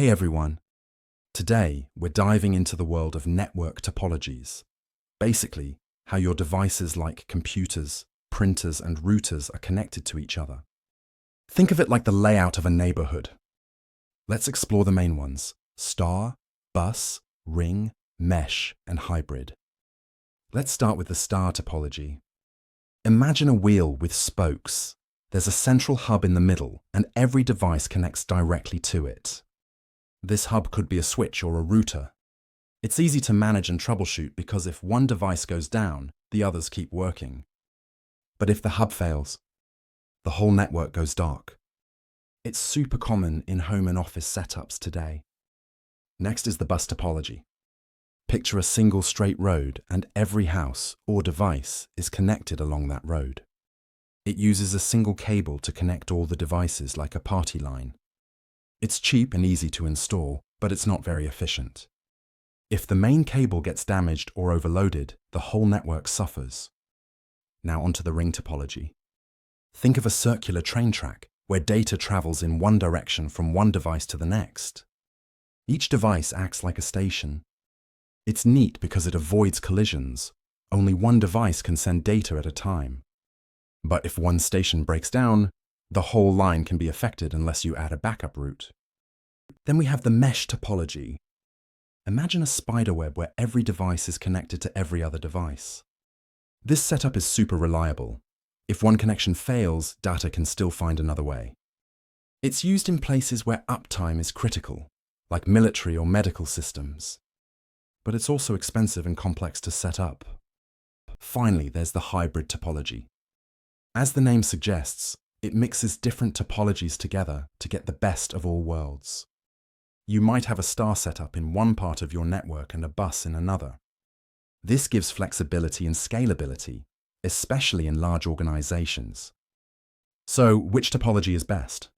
Hey everyone! Today, we're diving into the world of network topologies. Basically, how your devices like computers, printers, and routers are connected to each other. Think of it like the layout of a neighborhood. Let's explore the main ones: star, bus, ring, mesh, and hybrid. Let's start with the star topology. Imagine a wheel with spokes. There's a central hub in the middle, and every device connects directly to it. This hub could be a switch or a router. It's easy to manage and troubleshoot because if one device goes down, the others keep working. But if the hub fails, the whole network goes dark. It's super common in home and office setups today. Next is the bus topology. Picture a single straight road and every house or device is connected along that road. It uses a single cable to connect all the devices like a party line. It's cheap and easy to install, but it's not very efficient. If the main cable gets damaged or overloaded, the whole network suffers. Now onto the ring topology. Think of a circular train track where data travels in one direction from one device to the next. Each device acts like a station. It's neat because it avoids collisions. Only one device can send data at a time. But if one station breaks down, the whole line can be affected unless you add a backup route. Then we have the mesh topology. Imagine a spider web where every device is connected to every other device. This setup is super reliable. If one connection fails, data can still find another way. It's used in places where uptime is critical, like military or medical systems. But it's also expensive and complex to set up. Finally, there's the hybrid topology. As the name suggests, it mixes different topologies together to get the best of all worlds. You might have a star setup in one part of your network and a bus in another. This gives flexibility and scalability, especially in large organizations. So, which topology is best?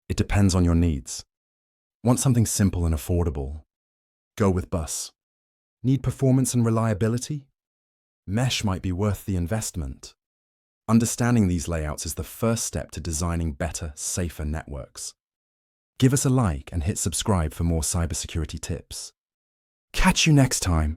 It depends on your needs. Want something simple and affordable? Go with bus. Need performance and reliability? Mesh might be worth the investment. Understanding these layouts is the first step to designing better, safer networks. Give us a like and hit subscribe for more cybersecurity tips. Catch you next time.